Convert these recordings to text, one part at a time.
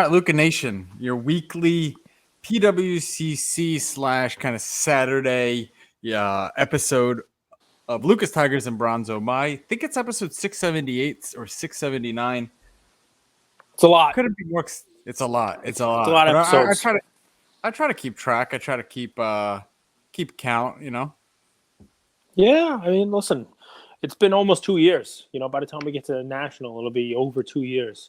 All right, Luca Nation, your weekly PWCC / kind of Saturday episode of Lucas Tigers and Bronzo. I think it's episode 678 or 679. It's a lot. Could it be more? It's a lot. It's a lot. It's a lot of episodes. I try to keep track. I try to keep count. Yeah, I mean, listen, it's been almost 2 years. By the time we get to the national, it'll be over 2 years.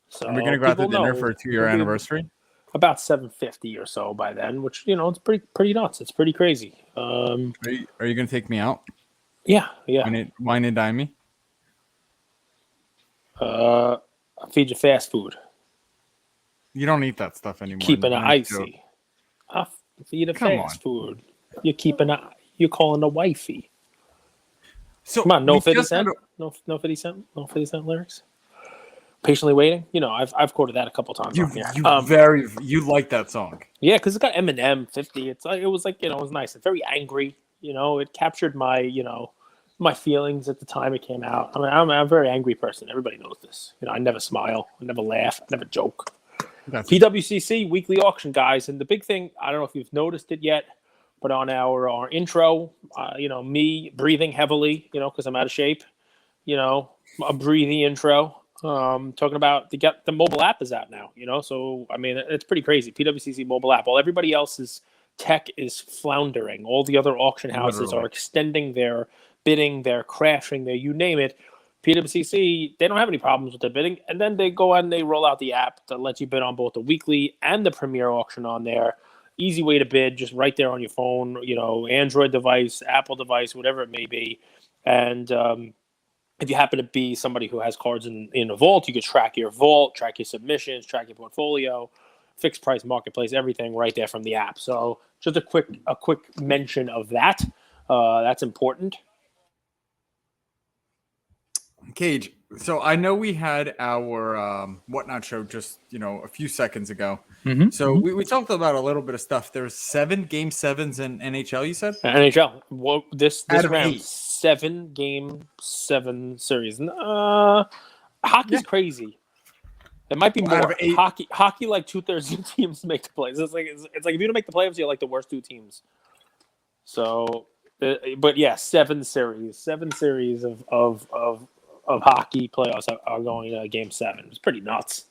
So we're gonna go out to dinner for a 2-year anniversary. About 750 or so by then, which it's pretty nuts. It's pretty crazy. Are you gonna take me out? Yeah. Wine and dine me. I'll feed you fast food. You don't eat that stuff anymore. Keeping it icy. I'll feed you fast food. You're calling the wifey. So come on, no 50 cent, no 50 cent, no 50 cent lyrics. Patiently waiting. I've quoted that a couple times. You like that song? Yeah, because it's got Eminem 50. It was nice. It's very angry. It captured my my feelings at the time it came out. I mean, I'm a very angry person. Everybody knows this. I never smile. I never laugh. I never joke. PWCC weekly auction, guys, and the big thing. I don't know if you've noticed it yet, but on our intro, me breathing heavily, because I'm out of shape. A breathing intro. Talking about the mobile app is out now, so I mean it's pretty crazy. PWCC mobile app. While everybody else's tech is floundering, all the other auction houses are extending their bidding, they're crashing, you name it. PWCC, they don't have any problems with their bidding, and then they go and they roll out the app that lets you bid on both the weekly and the premier auction on there. Easy way to bid, just right there on your phone, Android device, Apple device, whatever it may be, and if you happen to be somebody who has cards in a vault, you could track your vault, track your submissions, track your portfolio, fixed price marketplace, everything right there from the app. So just a quick mention of that. That's important. Cage. So I know we had our Whatnot show just a few seconds ago. Mm-hmm. So we talked about a little bit of stuff. There's 7 Game 7s in NHL. You said NHL. Well, this round. 8. 7 Game 7 series. Hockey's crazy. It might be more. Hockey, like 2/3 of teams make the playoffs. It's like if you don't make the playoffs, you're like the worst 2 teams. So, but yeah, 7 series of hockey playoffs are going to Game 7. It's pretty nuts.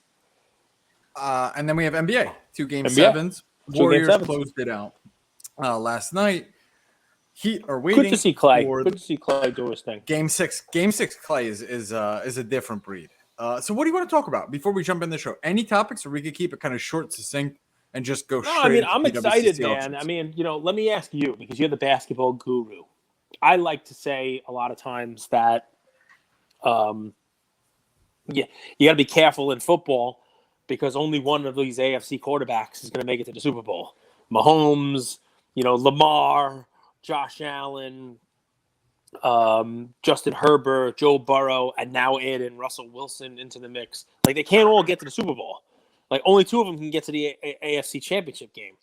And then we have NBA. 2 Game 7s. Warriors closed it out last night. Heat are waiting. Good to see Clay. Good to see Clay do his thing. Game 6. Game 6 Clay is a different breed. So what do you want to talk about before we jump in the show? Any topics, or we could keep it kind of short, succinct, and just go straight? I mean, I'm excited, man. I mean, let me ask you, because you're the basketball guru. I like to say a lot of times that, you got to be careful in football because only one of these AFC quarterbacks is going to make it to the Super Bowl. Mahomes, Lamar, Josh Allen, Justin Herbert, Joe Burrow, and now add in Russell Wilson into the mix. Like, they can't all get to the Super Bowl. Like, only 2 of them can get to the AFC Championship game.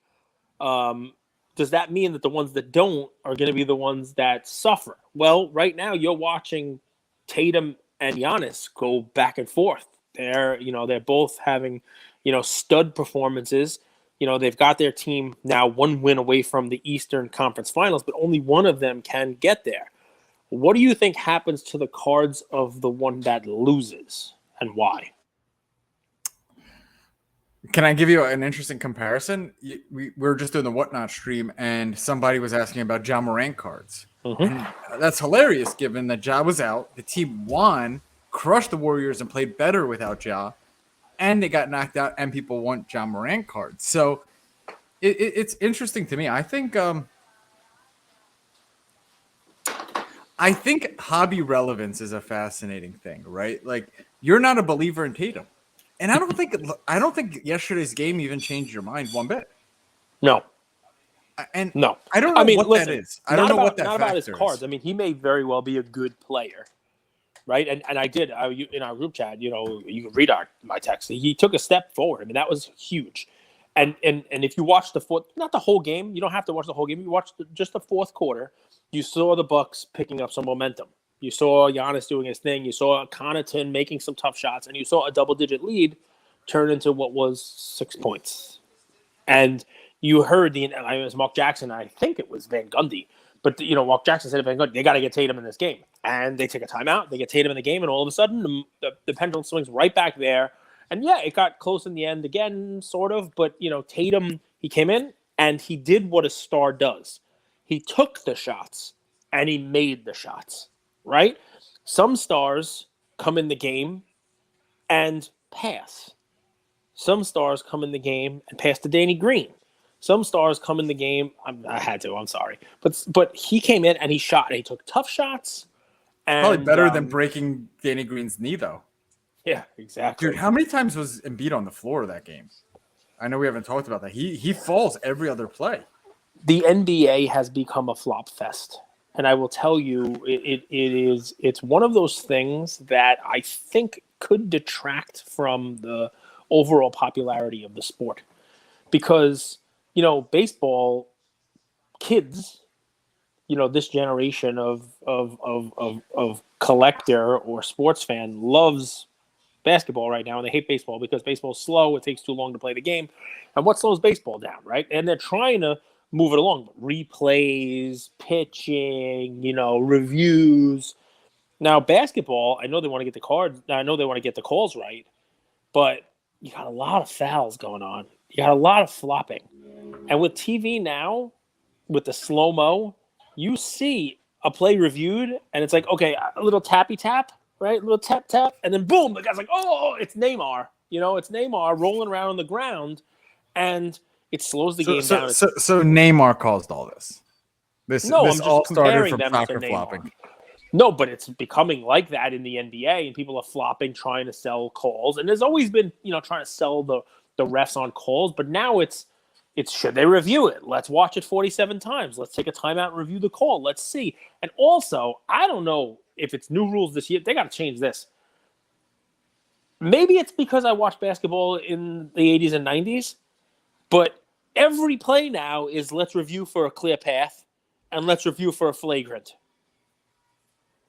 Does that mean that the ones that don't are going to be the ones that suffer? Well, right now you're watching Tatum and Giannis go back and forth. They're both having, stud performances. They've got their team now 1 win away from the Eastern Conference Finals, but only one of them can get there. What do you think happens to the cards of the one that loses, and why? Can I give you an interesting comparison? We were just doing the Whatnot stream, and somebody was asking about Ja Morant cards. Mm-hmm. And that's hilarious, given that Ja was out. The team won, crushed the Warriors, and played better without Ja. And they got knocked out, and people want Ja Morant cards. So it's interesting to me. I think hobby relevance is a fascinating thing, right? Like, you're not a believer in Tatum, and I don't think yesterday's game even changed your mind one bit. No. No, I don't know what that is. I don't know what that. Not about his cards. I mean, he may very well be a good player. Right, and I did in our group chat. You can read my text. He took a step forward. I mean, that was huge. And if you watch not the whole game, you don't have to watch the whole game. You watch just the fourth quarter. You saw the Bucks picking up some momentum. You saw Giannis doing his thing. You saw Connaughton making some tough shots, and you saw a double-digit lead turned into what was 6 points. And you heard it was Mark Jackson, I think it was Van Gundy, but Mark Jackson said to Van Gundy, they got to get Tatum in this game. And they take a timeout, they get Tatum in the game, and all of a sudden the pendulum swings right back there. And yeah, it got close in the end again, sort of, but Tatum, he came in and he did what a star does. He took the shots and he made the shots, right? Some stars come in the game and pass. Some stars come in the game and pass to Danny Green. Some stars come in the game. I had to. I'm sorry, but he came in and he shot. And he took tough shots. And, probably better than breaking Danny Green's knee, though. Yeah, exactly. Dude, how many times was Embiid on the floor that game? I know we haven't talked about that. He falls every other play. The NBA has become a flop fest, and I will tell you, it's one of those things that I think could detract from the overall popularity of the sport, because baseball kids, this generation of collector or sports fan loves basketball right now, and they hate baseball because baseball's slow. It takes too long to play the game, and what slows baseball down, right? And they're trying to move it along, replays, pitching, reviews. Now basketball, I know they want to get the cards. I know they want to get the calls right, but you got a lot of fouls going on. You got a lot of flopping. And with TV now, with the slow-mo, you see a play reviewed, and it's like, okay, a little tappy tap, right? A little tap tap, and then boom, the guy's like, oh, it's Neymar. It's Neymar rolling around on the ground, and it slows the game down. So Neymar caused all this. This all started from soccer flopping. No, but it's becoming like that in the NBA, and people are flopping, trying to sell calls. And there's always been, trying to sell the refs on calls, but now it's should they review it? Let's watch it 47 times. Let's take a timeout and review the call. Let's see. And also, I don't know if it's new rules this year. They got to change this. Maybe it's because I watched basketball in the 80s and 90s, but every play now is let's review for a clear path and let's review for a flagrant.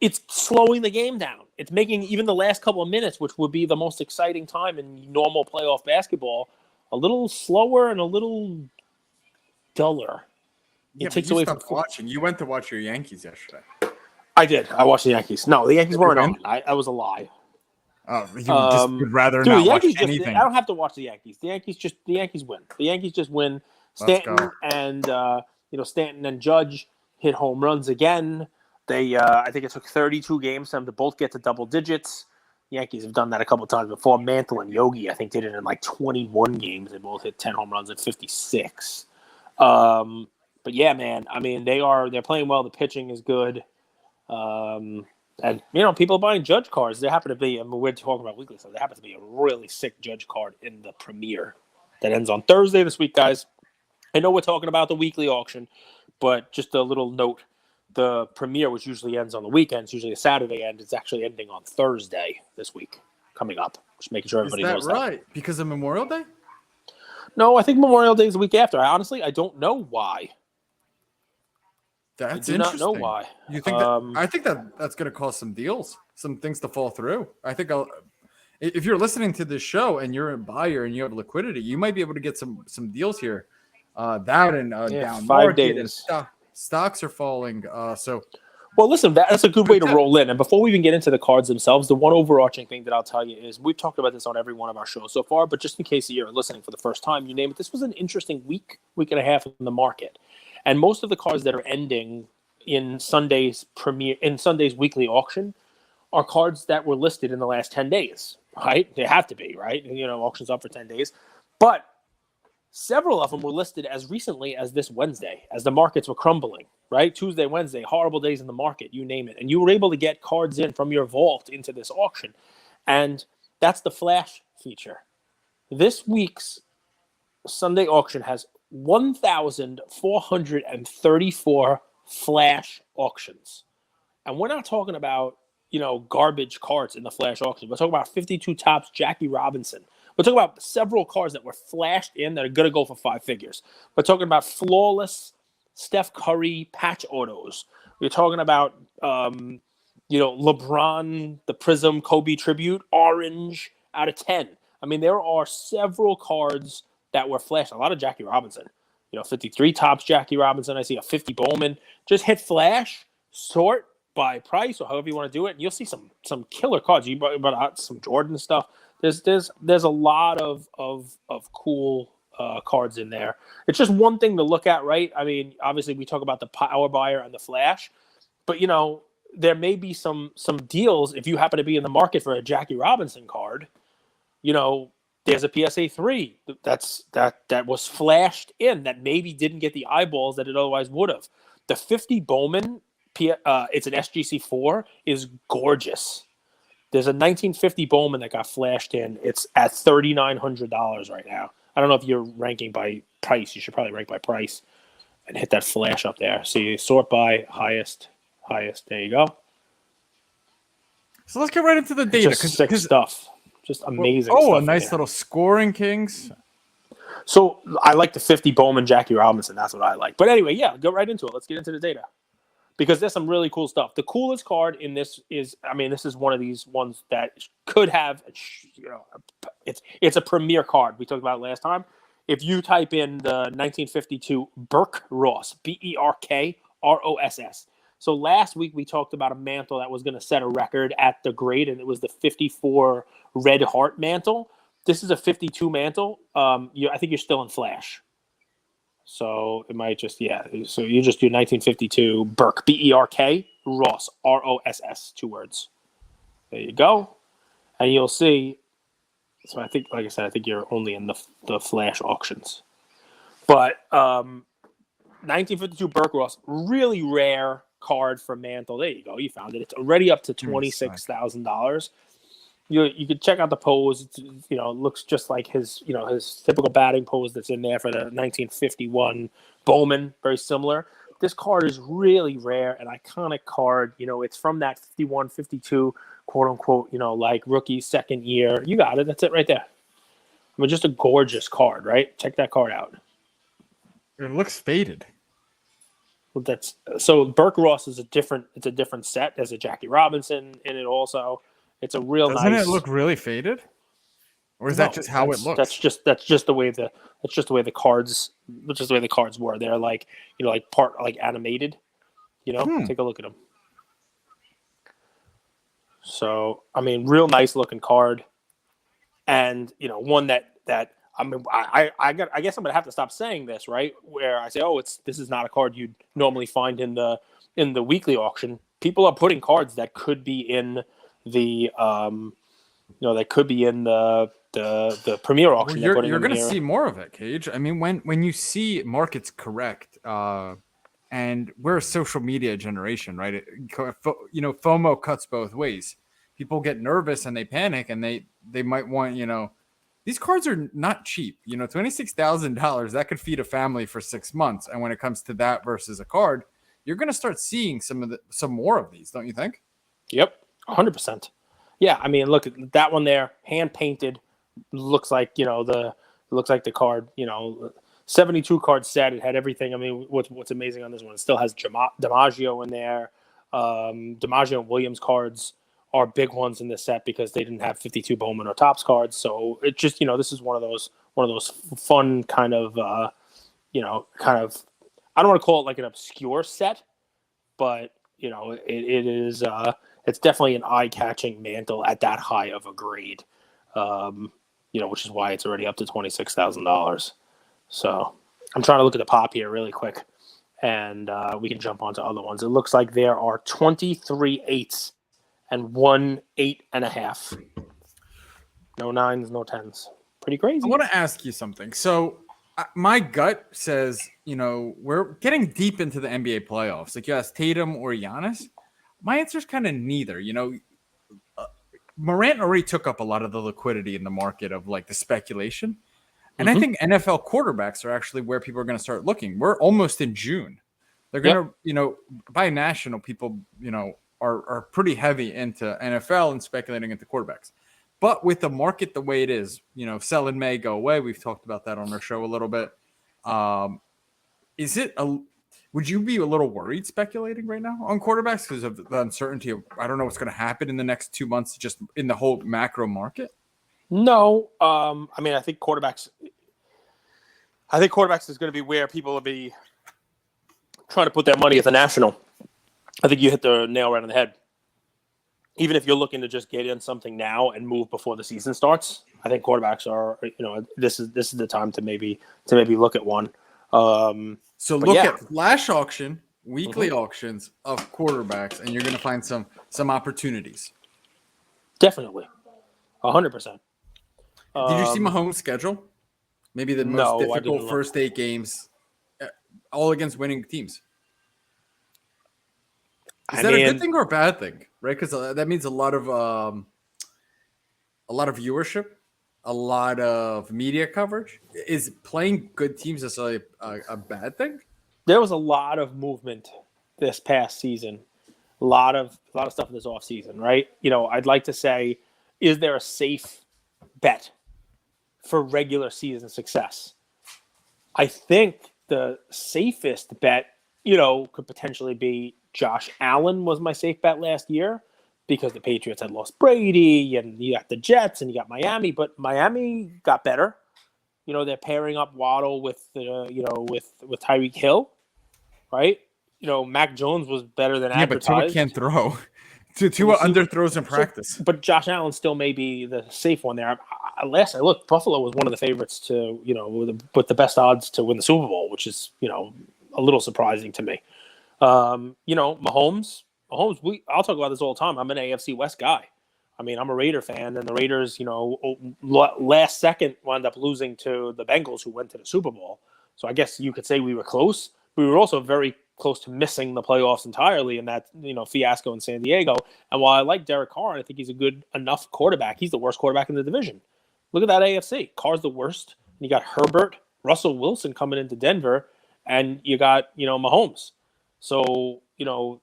It's slowing the game down. It's making even the last couple of minutes, which would be the most exciting time in normal playoff basketball, a little slower and a little duller. It takes away from watching. You went to watch your Yankees yesterday. I did. I watched the Yankees. No, the Yankees weren't on. I was a lie. Oh, you just would rather not watch anything. I don't have to watch the Yankees. The Yankees win. The Yankees just win. Stanton and Judge hit home runs again. They, I think it took 32 games for them to both get to double digits. The Yankees have done that a couple of times before. Mantle and Yogi, I think, did it in like 21 games. They both hit 10 home runs at 56. But yeah, man, I mean, they're playing well. The pitching is good. And, people are buying Judge cards. There happen to be, we're talking about weekly, so there happens to be a really sick Judge card in the premiere that ends on Thursday this week, guys. I know we're talking about the weekly auction, but just a little note. The premiere, which usually ends on the weekends, usually a Saturday end, is actually ending on Thursday this week, coming up. Just making sure everybody knows that. Is that right? Because of Memorial Day? No, I think Memorial Day is the week after. I don't know why. That's interesting. I do not know why. You think that? I think that's going to cause some deals, some things to fall through. I think if you're listening to this show and you're a buyer and you have liquidity, you might be able to get some deals here. Down 5 days. Stocks are falling. Well, listen, that's a good way to roll in. And before we even get into the cards themselves, the one overarching thing that I'll tell you is we've talked about this on every one of our shows so far, but just in case you're listening for the first time, you name it, this was an interesting week and a half in the market. And most of the cards that are ending in Sunday's weekly auction are cards that were listed in the last 10 days, right? They have to be, right? Auction's up for 10 days. But several of them were listed as recently as this Wednesday, as the markets were crumbling, right? Tuesday, Wednesday, horrible days in the market, you name it. And you were able to get cards in from your vault into this auction. And that's the flash feature. This week's Sunday auction has 1,434 flash auctions. And we're not talking about, garbage cards in the flash auction. We're talking about 52 tops Jackie Robinson. We're talking about several cards that were flashed in that are going to go for 5 figures. We're talking about flawless Steph Curry patch autos. We're talking about, LeBron, the Prism Kobe tribute, orange out of 10. I mean, there are several cards that were flashed. A lot of Jackie Robinson. 53 tops Jackie Robinson. I see a 50 Bowman. Just hit flash, sort by price, or however you want to do it, and you'll see some killer cards. You brought out some Jordan stuff. There's a lot of cool cards in there. It's just one thing to look at, right? I mean, obviously we talk about the power buyer and the flash, but there may be some deals if you happen to be in the market for a Jackie Robinson card. There's a PSA 3 that was flashed in that maybe didn't get the eyeballs that it otherwise would have. The 50 Bowman, it's an SGC 4, is gorgeous. There's a 1950 Bowman that got flashed in. It's at $3,900 right now. I don't know if you're ranking by price. You should probably rank by price and hit that flash up there. So you sort by highest. There you go. So let's get right into the data. Just sick stuff. Just amazing stuff. Oh, a nice little scoring kings. So I like the 50 Bowman Jackie Robinson. That's what I like. But anyway, yeah, go right into it. Let's get into the data. Because there's some really cool stuff. The coolest card in this is, this is one of these ones that could have, it's a premier card. We talked about it last time. If you type in the 1952 Burke Ross, BERKROSS. So last week we talked about a mantle that was going to set a record at the grade, and it was the 54 Red Heart mantle. This is a 52 mantle. I think you're still in flash. So it might just, So you just do 1952 Burke, BERK, Ross, ROSS, 2 words. There you go. And you'll see. So I think, like I said, I think you're only in the flash auctions. But 1952 Burke Ross, really rare card for mantle. There you go. You found it. It's already up to $26,000. You could check out the pose. It looks just like his typical batting pose that's in there for the 1951 Bowman. Very similar. This card is really rare, an iconic card. It's from that 51, 52, quote unquote, like rookie second year. You got it. That's it right there. Just a gorgeous card, right? Check that card out. It looks faded. Well, so Burke Ross is a different set. There's a Jackie Robinson in it also. It's a real Doesn't nice. It look really faded? Or is that just how it looks? That's just the way the cards were. They're like part like animated. Take a look at them. So real nice looking card, and one that I guess I'm gonna have to stop saying this, right? Where I say, this is not a card you'd normally find in the weekly auction. People are putting cards that could be in the that could be in the premier auction. Well, you're going to see more of it, Cage. When you see markets correct, and we're a social media generation, right? FOMO cuts both ways. People get nervous and they panic, and they might want, these cards are not cheap. $26,000 that could feed a family for 6 months. And when it comes to that versus a card, you're going to start seeing some more of these, don't you think? Yep, 100%. Yeah, look at that one there, hand painted. Looks like the card. 72 card set. It had everything. What's amazing on this one? It still has DiMaggio in there. DiMaggio and Williams cards are big ones in this set because they didn't have 52 Bowman or Topps cards. So it just this is one of those fun kind of I don't want to call it like an obscure set, but it is. It's definitely an eye-catching mantle at that high of a grade, which is why it's already up to $26,000. So I'm trying to look at the pop here really quick, and we can jump onto other ones. It looks like there are 23 8s and 1 8.5. No 9s, no 10s. Pretty crazy. I want to ask you something. So my gut says, we're getting deep into the NBA playoffs. Like you ask Tatum or Giannis. My answer is kind of neither. Morant already took up a lot of the liquidity in the market of like the speculation. And I think NFL quarterbacks are actually where people are going to start looking. We're almost in June. They're going to, by national, people, are pretty heavy into NFL and speculating into quarterbacks. But with the market the way it is, sell in May, go away. We've talked about that on our show a little bit. Would you be a little worried speculating right now on quarterbacks because of the uncertainty of, I don't know what's going to happen in the next 2 months, just in the whole macro market? No, I mean, I think quarterbacks. I think quarterbacks is going to be where people will be trying to put their money at the national. I think you hit the nail right on the head. Even if you're looking to just get in something now and move before the season starts, I think quarterbacks are. This is the time to maybe look at one. So look at flash auction, weekly auctions of quarterbacks, and you're going to find some opportunities. Definitely, 100%. Did you see Mahomes' schedule? Maybe the most difficult first 8 games, all against winning teams. Is that a good thing or a bad thing? Right, because that means a lot of viewership, a lot of media coverage. Is playing good teams necessarily a bad thing? There was a lot of movement this past season. A lot of stuff in this offseason, right? I'd like to say, is there a safe bet for regular season success? I think the safest bet, could potentially be Josh Allen was my safe bet last year because the Patriots had lost Brady and you got the Jets and you got Miami, but Miami got better. They're pairing up Waddle with Tyreek Hill, right? Mac Jones was better than advertised. But Tua can't throw. Tua underthrows in practice. But Josh Allen still may be the safe one there. Last I looked, Buffalo was one of the favorites to, with the best odds to win the Super Bowl, which is, a little surprising to me. Mahomes, I'll talk about this all the time. I'm an AFC West guy. I mean, I'm a Raider fan, and the Raiders, last second wound up losing to the Bengals, who went to the Super Bowl. So I guess you could say we were close. We were also very close to missing the playoffs entirely in that, fiasco in San Diego. And while I like Derek Carr, I think he's a good enough quarterback. He's the worst quarterback in the division. Look at that AFC. Carr's the worst. And you got Herbert, Russell Wilson coming into Denver, and you got, Mahomes. So,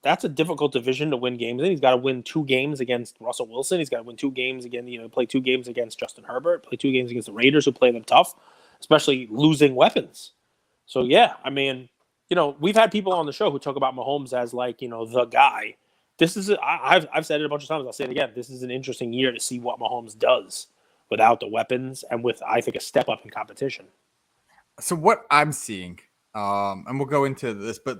that's a difficult division to win games in. He's got to win 2 games against Russell Wilson. He's got to win 2 games again, play 2 games against Justin Herbert, play 2 games against the Raiders, who play them tough, especially losing weapons. So, yeah, I mean, we've had people on the show who talk about Mahomes as like, the guy. This is, I've said it a bunch of times. I'll say it again. This is an interesting year to see what Mahomes does without the weapons and with, I think, a step up in competition. So what I'm seeing, and we'll go into this, but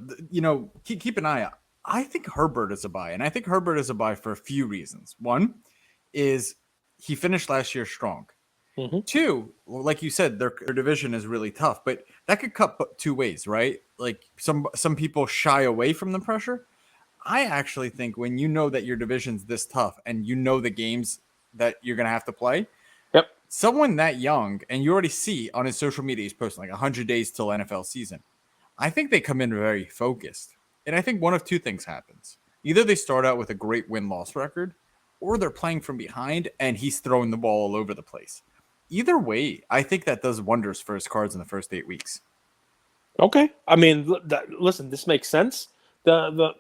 keep an eye out. I think Herbert is a buy, and I think Herbert is a buy for a few reasons. One is he finished last year strong. Mm-hmm. 2, like you said, their division is really tough, but that could cut 2 ways, right? Like some people shy away from the pressure. I actually think when you know that your division's this tough and you know the games that you're going to have to play, yep. Someone that young, and you already see on his social media, he's posting like 100 days till NFL season. I think they come in very focused. And I think one of 2 things happens. Either they start out with a great win-loss record, or they're playing from behind and he's throwing the ball all over the place. Either way, I think that does wonders for his cards in the first 8 weeks. Okay. I mean, listen, this makes sense. The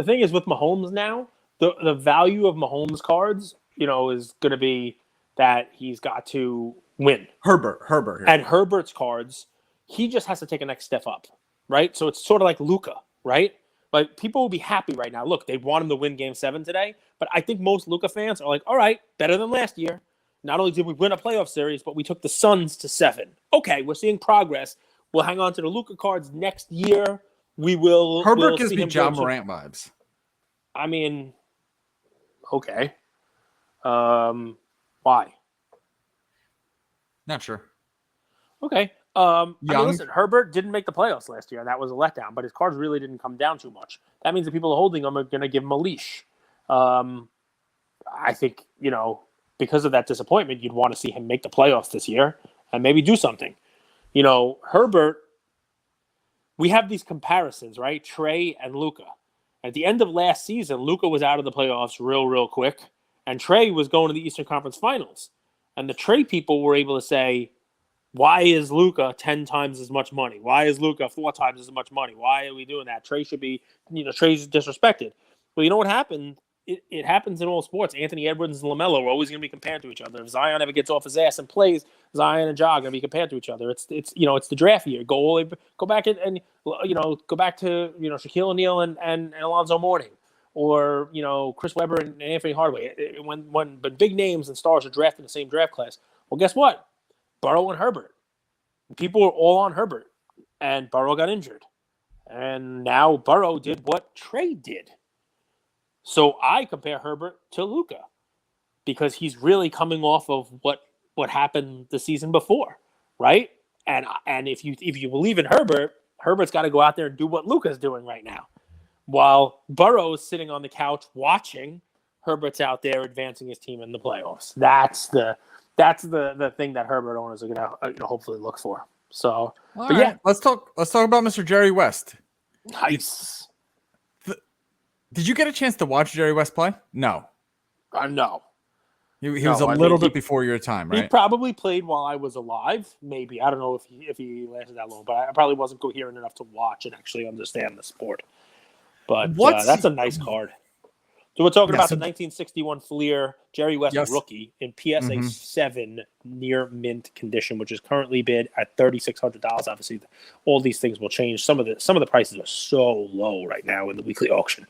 thing is with Mahomes now, the value of Mahomes cards, is going to be that he's got to win. Herbert. And Herbert's cards, he just has to take a next step up, right? So it's sort of like Luka, right? Like people will be happy right now. Look, they want him to win Game 7 today, but I think most Luka fans are like, all right, better than last year. Not only did we win a playoff series, but we took the Suns to 7. Okay, we're seeing progress. We'll hang on to the Luka cards next year. We will. Herbert gives me Ja Morant vibes. I mean, okay. Why? Not sure. Okay. I mean, listen, Herbert didn't make the playoffs last year, and that was a letdown, but his cards really didn't come down too much. That means the people holding him are going to give him a leash. I think, because of that disappointment, you'd want to see him make the playoffs this year and maybe do something. Herbert, we have these comparisons, right? Trey and Luka. At the end of last season, Luka was out of the playoffs real quick, and Trey was going to the Eastern Conference Finals. And the Trey people were able to say, why is Luka 10 times as much money? Why is Luka 4 times as much money? Why are we doing that? Trey should be, Trey's disrespected. Well, you know what happened? It happens in all sports. Anthony Edwards and LaMelo are always going to be compared to each other. If Zion ever gets off his ass and plays, Zion and Ja are going to be compared to each other. It's the draft year. Go back and go back to Shaquille O'Neal and Alonzo Mourning, or Chris Webber and Anthony Hardaway. When big names and stars are drafted in the same draft class, Well, guess what? Burrow and Herbert. People were all on Herbert, and Burrow got injured. And now Burrow did what Trey did. So I compare Herbert to Luka because he's really coming off of what happened the season before, right? And if you believe in Herbert, Herbert's got to go out there and do what Luka's doing right now. While Burrow's sitting on the couch watching, Herbert's out there advancing his team in the playoffs. That's the thing that Herbert owners are gonna hopefully look for. So, yeah, let's talk about Mr. Jerry West. Nice. Did you get a chance to watch Jerry West play? No. No. He was a little bit before your time, right? He probably played while I was alive. Maybe. I don't know if he lasted that long, but I probably wasn't coherent enough to watch and actually understand the sport. But that's a nice card. So we're talking about the 1961 Fleer Jerry West rookie in PSA 7 near mint condition, which is currently bid at $3,600. Obviously, all these things will change. Some of the prices are so low right now in the weekly auction,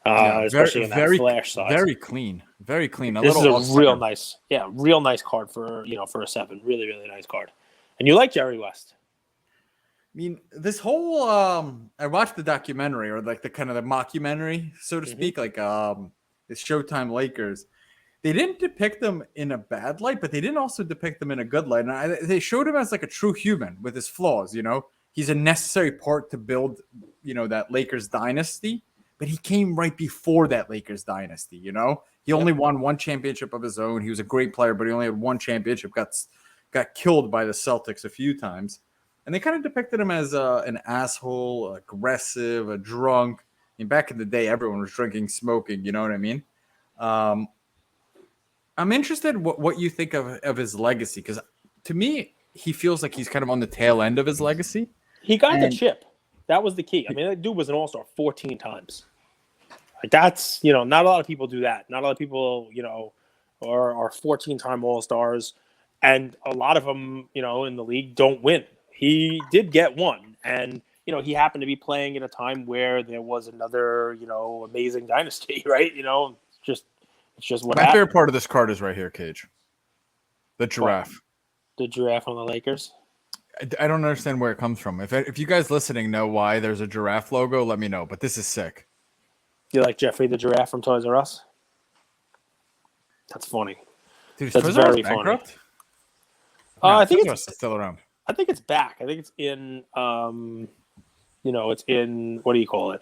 especially in that flash size. Very clean. This is a real nice card for a 7. Really, really nice card. And you like Jerry West. I mean, this whole I watched the documentary or like the kind of the mockumentary, so to speak, like the Showtime Lakers. They didn't depict them in a bad light, but they didn't also depict them in a good light. And they showed him as like a true human with his flaws. He's a necessary part to build, that Lakers dynasty. But he came right before that Lakers dynasty. He only won one championship of his own. He was a great player, but he only had one championship. Got killed by the Celtics a few times. And they kind of depicted him as an asshole, aggressive, a drunk. I mean, back in the day, everyone was drinking, smoking. You know what I mean? I'm interested what you think of his legacy, because to me, he feels like he's kind of on the tail end of his legacy. He got the chip. That was the key. I mean, that dude was an all-star 14 times. Like that's, not a lot of people do that. Not a lot of people, are 14-time all-stars. And a lot of them, in the league don't win. He did get one, and he happened to be playing at a time where there was another amazing dynasty, right? It's just what my happened. favorite part of this card is right here, Cage. The giraffe. The giraffe on the Lakers. I don't understand where it comes from. If you guys listening know why there's a giraffe logo, let me know. But this is sick. You like Jeffrey the giraffe from Toys R Us? That's funny. Dude, that's very funny. No, I think it's still around. I think it's back. I think it's in, it's in, what do you call it?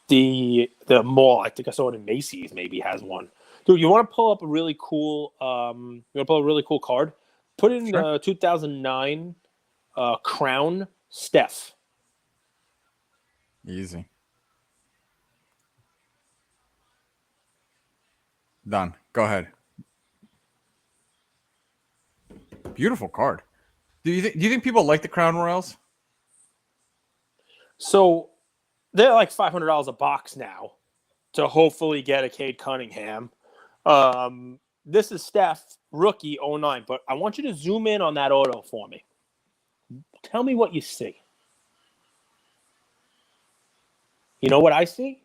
The mall. I think I saw it in Macy's. Maybe has one. Dude, you want to pull up a really cool? Card? Put in the 2009 Crown Steph. Easy. Done. Go ahead. Beautiful card. Do you think people like the Crown Royals? So they're like $500 a box now to hopefully get a Cade Cunningham. This is Steph, rookie 09, but I want you to zoom in on that auto for me. Tell me what you see. You know what I see?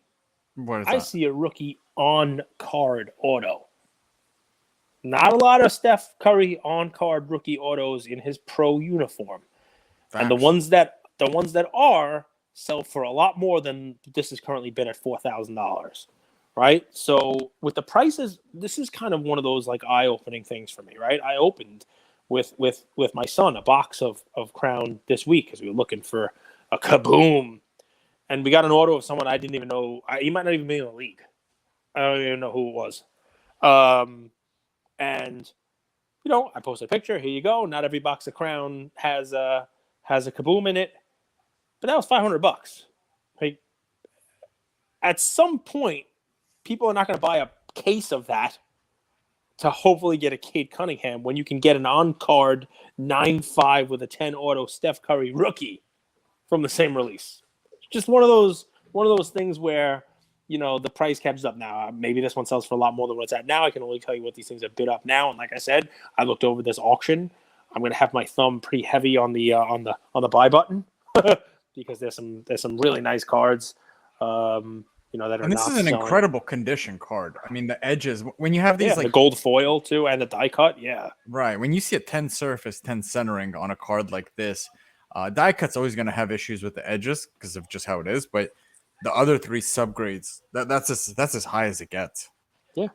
What is I that? see a rookie on-card auto. Not a lot of Steph Curry on-card rookie autos in his pro uniform. Facts. And the ones that are sell for a lot more than this is currently bid at $4,000. Right? So with the prices, this is kind of one of those like eye-opening things for me, right? I opened with my son a box of Crown this week because we were looking for a kaboom. And we got an auto of someone I didn't even know. He might not even be in the league. I don't even know who it was. And I posted a picture. Here you go. Not every box of Crown has a kaboom in it, but that was $500. Like, at some point, people are not going to buy a case of that to hopefully get a Cade Cunningham when you can get an on-card 9.5 with a 10 auto Steph Curry rookie from the same release. Just one of those things where the price catches up now. Maybe this one sells for a lot more than what it's at now. I can only tell you what these things are bid up now. And like I said, I looked over this auction. I'm going to have my thumb pretty heavy on the buy button because there's some really nice cards. that are And this not is an selling. incredible condition card. I mean, the edges, when you have these the gold foil too, and the die cut. Yeah. right, when you see a 10 surface, 10 centering on a card like this, die cut's always going to have issues with the edges because of just how it is. But the other three subgrades, that's as high as it gets. Yeah.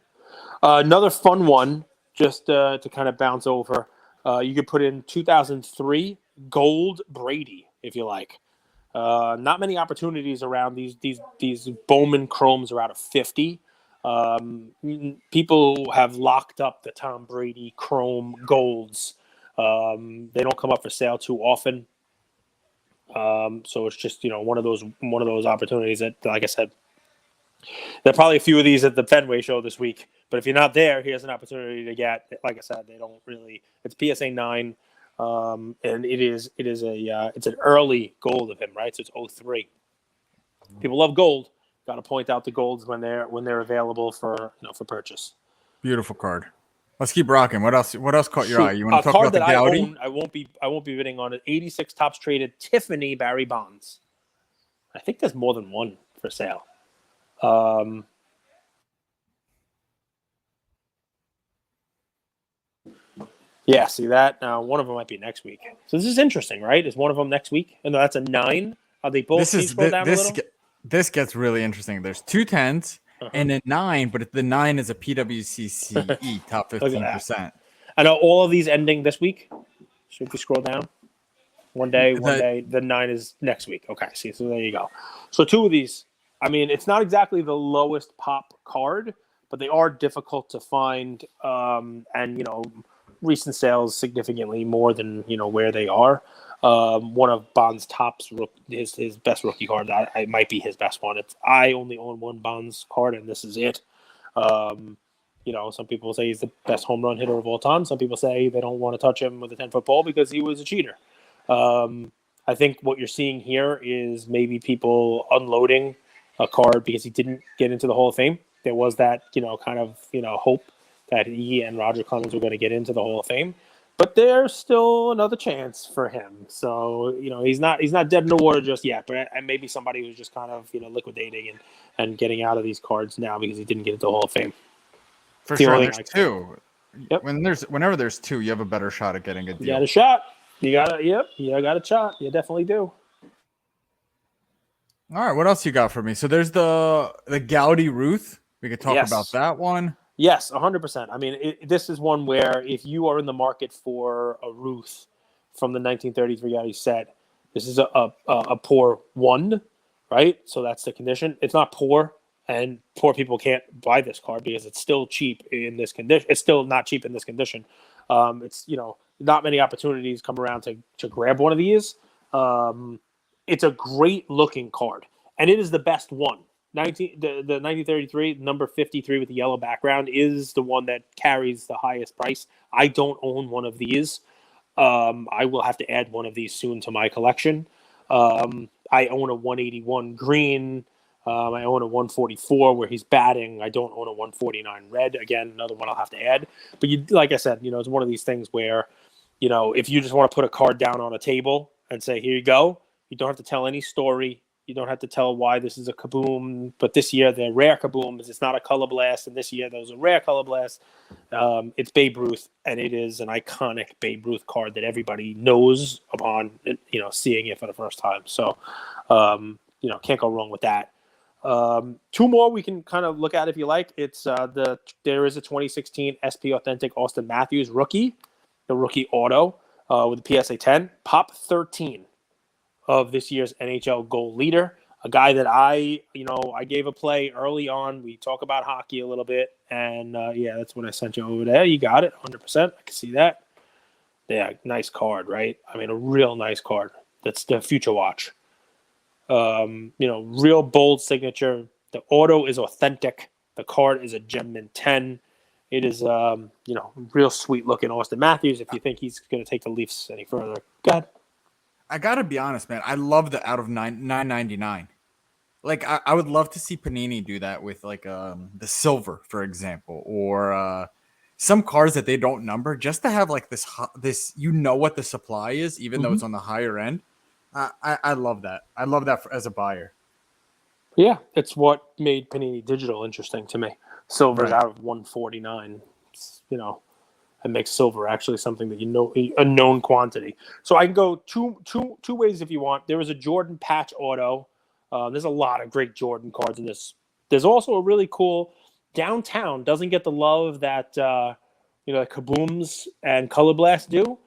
Another fun one, just to kind of bounce over. You could put in 2003 gold Brady if you like. Not many opportunities around these Bowman Chromes are out of 50. People have locked up the Tom Brady Chrome Golds. They don't come up for sale too often. So it's just one of those opportunities that, like I said, there are probably a few of these at the Fenway show this week. But if you're not there, here's an opportunity to get. Like I said, they don't really. It's PSA 9, and it's an early gold of him, right? So it's 03. People love gold. Got to point out the golds when they're available for purchase. Beautiful card. Let's keep rocking. What else caught your eye? You want to talk card about the that Gaudy? I own? I won't be bidding on it. 86 tops traded Tiffany Barry Bonds. I think there's more than one for sale. Yeah, see that? Now one of them might be next week. So this is interesting, right? Is one of them next week? And that's a 9. Are they both? Scroll down a little? This gets really interesting. There's 2 10s and a 9, but the 9 is a PWCC top 15%. I know all of these ending this week. Should we scroll down? One day. The 9 is next week. Okay, see, so there you go. So 2 of these. I mean, it's not exactly the lowest pop card, but they are difficult to find. And recent sales significantly more than where they are. One of Bond's tops, his best rookie card. It might be his best one. I only own one Bonds card, and this is it. Some people say he's the best home run hitter of all time. Some people say they don't want to touch him with a 10-foot ball because he was a cheater. I think what you're seeing here is maybe people unloading a card because he didn't get into the Hall of Fame. There was that kind of hope that he and Roger Clemens were going to get into the Hall of Fame. But there's still another chance for him. So, he's not dead in the water just yet. But maybe somebody who's just kind of, liquidating and getting out of these cards now because he didn't get into the Hall of Fame. For sure, there's 2. Yep. Whenever there's 2, you have a better shot at getting a deal. You got a shot. You got a shot. You definitely do. All right, what else you got for me? So there's the Gaudy Ruth. We could talk about that one. Yes, 100%. I mean, this is one where if you are in the market for a Ruth from the 1933 Gaudy set, this is a poor 1, right? So that's the condition. It's not poor, and poor people can't buy this card because it's still cheap in this condition. It's still not cheap in this condition. It's not many opportunities come around to grab one of these. It's a great looking card, and it is the best one. The 1933 number 53 with the yellow background is the one that carries the highest price. I don't own one of these. I will have to add one of these soon to my collection. I own a 181 green. I own a 144 where he's batting. I don't own a 149 red. Again, another one I'll have to add. But like I said, it's one of these things where, if you just want to put a card down on a table and say, here you go, you don't have to tell any story. You don't have to tell why this is a kaboom, but this year they're rare kabooms. It's not a color blast, and this year there was a rare color blast. It's Babe Ruth, and it is an iconic Babe Ruth card that everybody knows upon seeing it for the first time. So, can't go wrong with that. 2 more we can kind of look at if you like. It's there is a 2016 SP Authentic Austin Matthews rookie, the rookie auto with the PSA 10, pop 13. Of this year's NHL goal leader, a guy that I gave a play early on. We talk about hockey a little bit, and that's when I sent you over there. You got it, 100%. I can see that. Yeah, nice card, right? I mean, a real nice card. That's the Future Watch. Real bold signature. The auto is authentic. The card is a Gemmin 10. It is, real sweet looking Austin Matthews. If you think he's going to take the Leafs any further, go ahead. I gotta be honest, man. I love the out of 9.99. Like I would love to see Panini do that with like the silver, for example, or some cards that they don't number, just to have like this what the supply is, even though it's on the higher end. I love that. I love that as a buyer. Yeah, it's what made Panini Digital interesting to me. Silver's Right. out of 149. You know, it makes silver actually something that a known quantity. So I can go two ways if you want. There is a Jordan patch auto. There's a lot of great Jordan cards in this. There's also a really cool downtown. Doesn't get the love that that Kabooms and Color Blast do.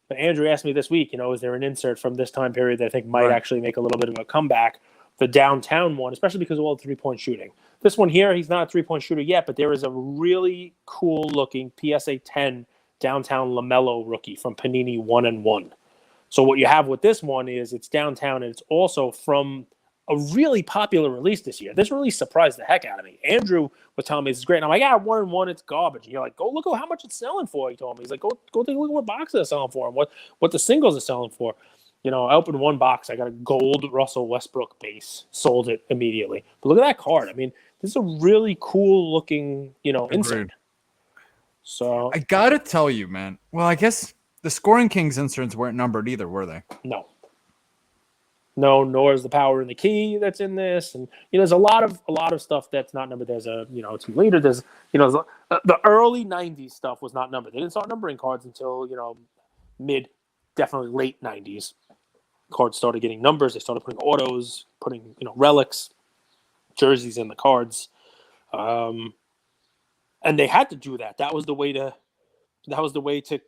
But Andrew asked me this week, is there an insert from this time period that I think might Right. actually make a little bit of a comeback? The downtown one, especially because of all the 3-point shooting. This one here, he's not a 3-point shooter yet, but there is a really cool looking PSA 10 downtown LaMelo rookie from Panini 1 and 1. So what you have with this one is it's downtown, and it's also from a really popular release this year. This release surprised the heck out of me. Andrew was telling me this is great, and I'm like, yeah, 1 and 1, it's garbage. And you're like, go look at how much it's selling for. He told me, he's like, go take a look at what boxes are selling for and what the singles are selling for. I opened one box. I got a gold Russell Westbrook base. Sold it immediately. But look at that card. I mean, this is a really cool looking, insert. So I gotta tell you, man. Well, I guess the Scoring Kings inserts weren't numbered either, were they? No, nor is the power and the key that's in this. And there's a lot of stuff that's not numbered. There's it's later. There's the early '90s stuff was not numbered. They didn't start numbering cards until mid, definitely late '90s. Cards started getting numbers. They started putting autos, putting relics, jerseys in the cards, and they had to do that. That was the way to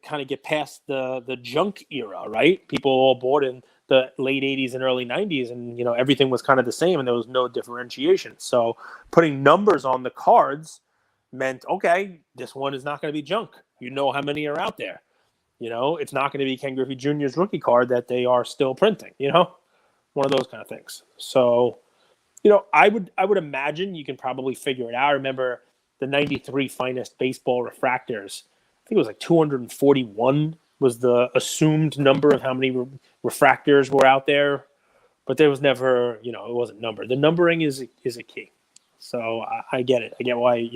kind of get past the junk era, right? People all bought in the late '80s and early '90s, and everything was kind of the same, and there was no differentiation. So putting numbers on the cards meant, okay, this one is not going to be junk. You know how many are out there. It's not going to be Ken Griffey Jr.'s rookie card that they are still printing, one of those kind of things. So, I would imagine you can probably figure it out. I remember the 93 finest baseball refractors. I think it was like 241 was the assumed number of how many refractors were out there, but there was never, it wasn't numbered. The numbering is a key. So I get it. I get why,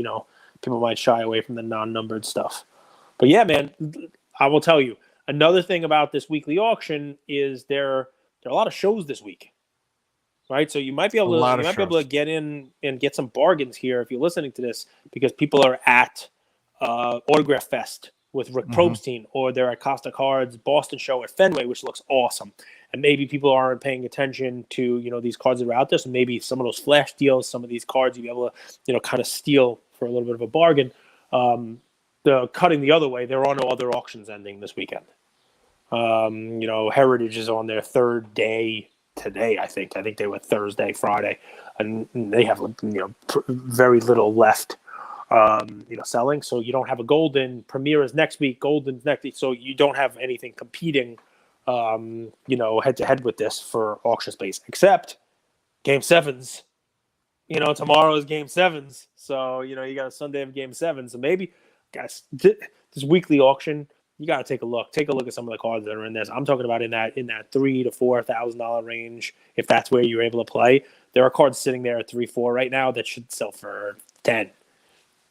people might shy away from the non-numbered stuff. But yeah, man, I will tell you, another thing about this weekly auction is there are a lot of shows this week, right? So you might be able to get in and get some bargains here if you're listening to this, because people are at Autograph Fest with Rick Probstein, or they're at Costa Cards Boston show at Fenway, which looks awesome. And maybe people aren't paying attention to these cards that are out there. So maybe some of those flash deals, some of these cards you'll be able to kind of steal for a little bit of a bargain. The cutting the other way, there are no other auctions ending this weekend. Heritage is on their third day today. I think they were Thursday, Friday, and they have very little left. Selling. So you don't have a Golden. Premier is next week. Golden's next week. So you don't have anything competing, head to head with this for auction space, except Game 7s. Tomorrow is Game 7s. So you got a Sunday of Game 7. So maybe, guys, this weekly auction, you got to take a look. Take a look at some of the cards that are in this. I'm talking about in that $3,000 to $4,000 range. If that's where you're able to play, there are cards sitting there at 3-4 right now that should sell for 10.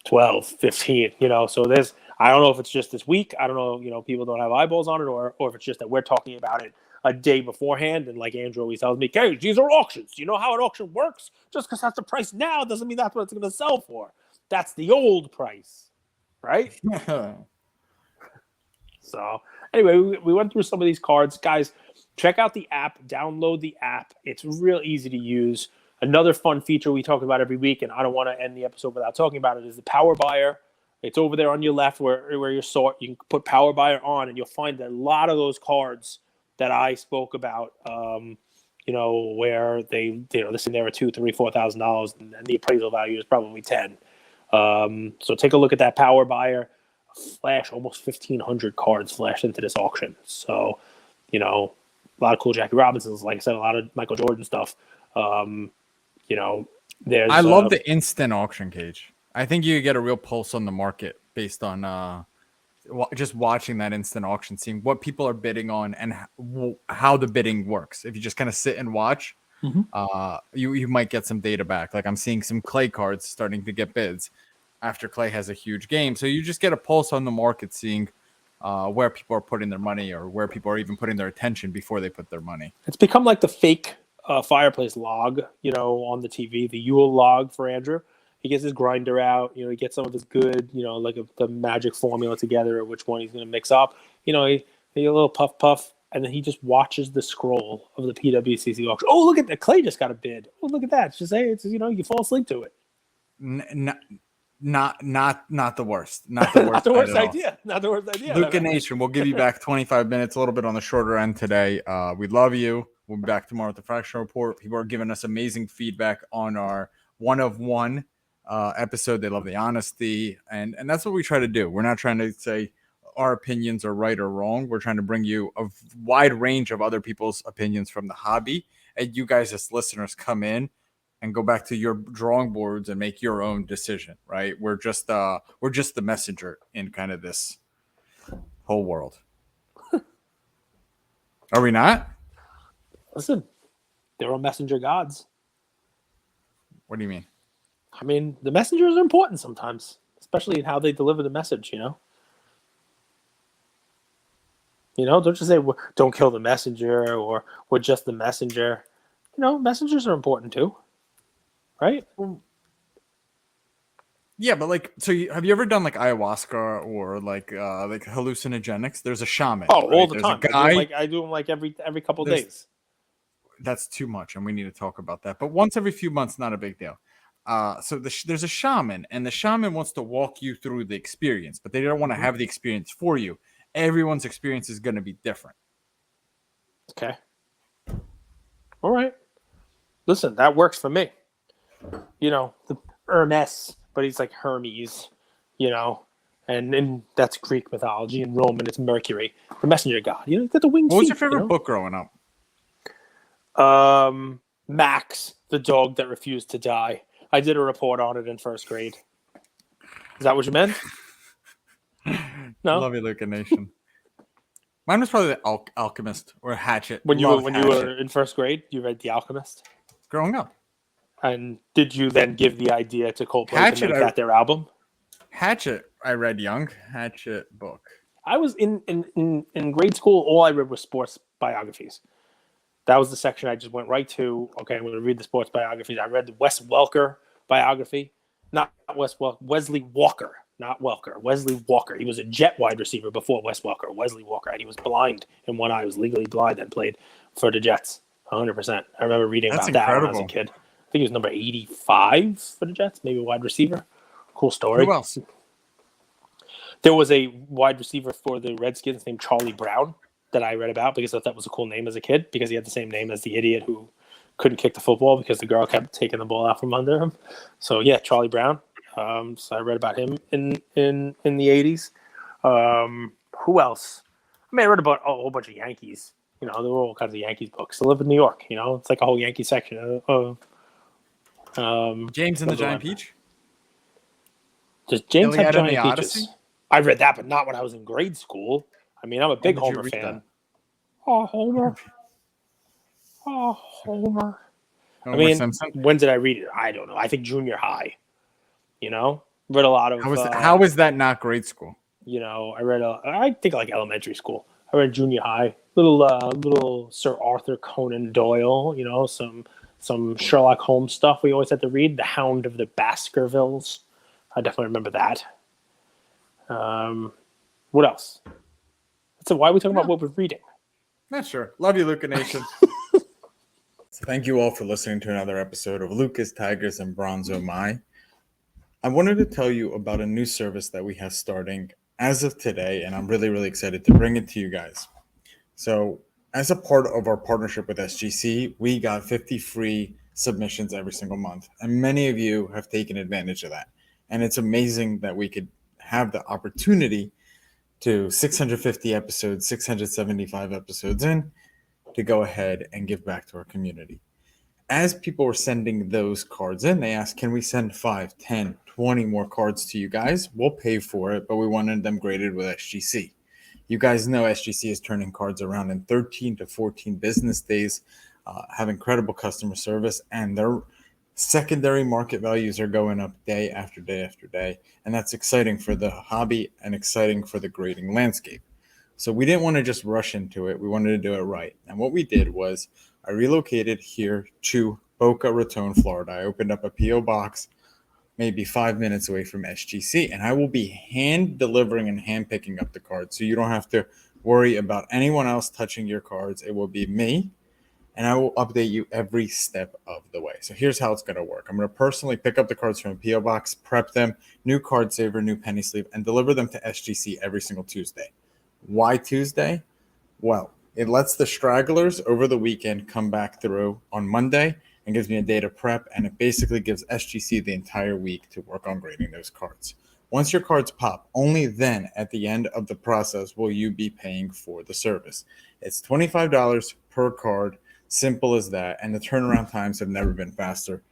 12, 15, so there's, I don't know if it's just this week. I don't know, people don't have eyeballs on it, or if it's just that we're talking about it a day beforehand. And like Andrew always tells me, hey, these are auctions. You know how an auction works? Just because that's the price now doesn't mean that's what it's going to sell for. That's the old price, right? So anyway, we went through some of these cards. Guys, check out the app, download the app. It's real easy to use. Another fun feature we talk about every week, and I don't want to end the episode without talking about it, is the Power Buyer. It's over there on your left where you sort. You can put Power Buyer on, and you'll find a lot of those cards that I spoke about, where they, listen, there are $2,000, $3,000, $4,000, and the appraisal value is probably 10. So take a look at that Power Buyer. Flash almost 1,500 cards flashed into this auction. So, a lot of cool Jackie Robinsons, like I said, a lot of Michael Jordan stuff. I love the instant auction cage. I think you get a real pulse on the market based on just watching that instant auction, seeing what people are bidding on and how the bidding works. If you just kind of sit and watch, you might get some data back. Like I'm seeing some Clay cards starting to get bids after Clay has a huge game. So you just get a pulse on the market, seeing where people are putting their money or where people are even putting their attention before they put their money. It's become like the fake fireplace log, on the TV, the Yule log for Andrew. He gets his grinder out, he gets some of his good, like the magic formula together, which one he's going to mix up. He a little puff, and then he just watches the scroll of the PWCC auction. Oh, look at that. Clay just got a bid. Oh, look at that. It's just, hey, it's, you fall asleep to it. Not the worst. Not the worst. Not the worst idea. Not the worst idea. Luca Nation, we'll give you back 25 minutes, a little bit on the shorter end today. We love you. We'll be back tomorrow with the Fractional Report. People are giving us amazing feedback on our 1 of 1 episode. They love the honesty, and that's what we try to do. We're not trying to say our opinions are right or wrong. We're trying to bring you a wide range of other people's opinions from the hobby, and you guys as listeners come in and go back to your drawing boards and make your own decision, right? We're just the messenger in kind of this whole world. Are we not? Listen, they're all messenger gods. What do you mean? I mean, the messengers are important sometimes, especially in how they deliver the message, don't just say, don't kill the messenger, or we're just the messenger. Messengers are important too. Right? Yeah, but have you ever done ayahuasca or like hallucinogenics? There's a shaman. Oh, right? all the There's time. I do them every couple of days. That's too much, and we need to talk about that. But once every few months, not a big deal. So there's a shaman, and the shaman wants to walk you through the experience, but they don't want to have the experience for you. Everyone's experience is going to be different. Okay. All right. Listen, that works for me. The Hermes, but he's like Hermes, and that's Greek mythology. In Roman, it's Mercury, the messenger god. He's got the winged What was feet, your favorite book growing up? Max, the dog that refused to die. I did a report on it in first grade. Is that what you meant? No. Love you, Luca Nation. Mine was probably the Alchemist or Hatchet. When you were in first grade, you read The Alchemist? Growing up. And did you then give the idea to Coldplay to make that their album? Hatchet, I read young. Hatchet book. I was in grade school. All I read was sports biographies. That was the section I just went right to. Okay, I'm going to read the sports biographies. I read the Wes Welker biography. Not Wes Welker. Wesley Walker. Not Welker. Wesley Walker. He was a Jet wide receiver before Wes Welker. Wesley Walker. And he was blind in one eye. He was legally blind and played for the Jets. 100%. I remember reading about that when I was a kid. I think he was number 85 for the Jets, maybe a wide receiver. Cool story. Who else? There was a wide receiver for the Redskins named Charlie Brown that I read about because I thought that was a cool name as a kid, because he had the same name as the idiot who couldn't kick the football because the girl kept taking the ball out from under him. So yeah, Charlie Brown. So I read about him in the 80s. Who else? I read about a whole bunch of Yankees. There were all kinds of Yankees books. I live in New York. It's like a whole Yankee section. James and the Giant Peach? Does James Iliad have and the giant Odyssey? peaches? I read that, but not when I was in grade school. I'm a big Homer fan. That? Oh, Homer. Oh, Homer. Homer Simpson? When did I read it? I don't know. I think junior high. Read a lot of. How was that not grade school? I think like elementary school. I read junior high. Little Sir Arthur Conan Doyle. Some Sherlock Holmes stuff we always had to read. The Hound of the Baskervilles. I definitely remember that. What else? So why are we talking about what we're reading? Not sure. Love you, Luca Nation. So thank you all for listening to another episode of Lucas, Tigers, and Bronzo My. I wanted to tell you about a new service that we have starting as of today, and I'm really, really excited to bring it to you guys. So as a part of our partnership with SGC, we got 50 free submissions every single month, and many of you have taken advantage of that. And it's amazing that we could have the opportunity to 650 episodes, 675 episodes in, to go ahead and give back to our community. As people were sending those cards in, they asked, can we send 5, 10, 20 more cards to you guys? We'll pay for it, but we wanted them graded with SGC. You guys know SGC is turning cards around in 13 to 14 business days, have incredible customer service, and their secondary market values are going up day after day after day. And that's exciting for the hobby and exciting for the grading landscape. So we didn't want to just rush into it. We wanted to do it right. And what we did was I relocated here to Boca Raton, Florida. I opened up a P.O. box maybe 5 minutes away from SGC, and I will be hand delivering and hand picking up the cards. So you don't have to worry about anyone else touching your cards. It will be me, and I will update you every step of the way. So here's how it's going to work. I'm going to personally pick up the cards from a P.O. box, prep them, new card saver, new penny sleeve, and deliver them to SGC every single Tuesday. Why Tuesday? Well, it lets the stragglers over the weekend come back through on Monday and gives me a day to prep, and it basically gives SGC the entire week to work on grading those cards. Once your cards pop, only then at the end of the process will you be paying for the service. It's $25 per card, simple as that, and the turnaround times have never been faster.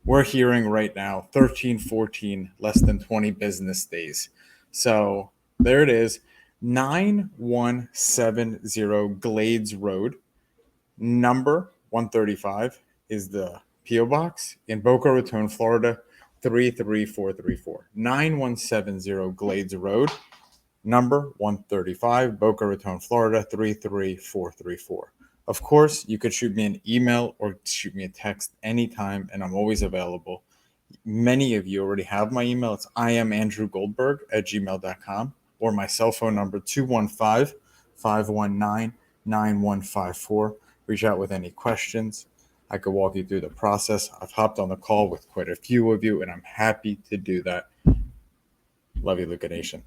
We're hearing right now 13, 14, less than 20 business days. So there it is, 9170 Glades Road, number 135 is the P.O. Box in Boca Raton, Florida, 33434. 9170 Glades Road, number 135, Boca Raton, Florida, 33434. Of course, you could shoot me an email or shoot me a text anytime, and I'm always available. Many of you already have my email. It's iamandrewgoldberg@gmail.com, or my cell phone number, 215-519-9154. Reach out with any questions. I could walk you through the process. I've hopped on the call with quite a few of you, and I'm happy to do that. Love you, Luca Nation.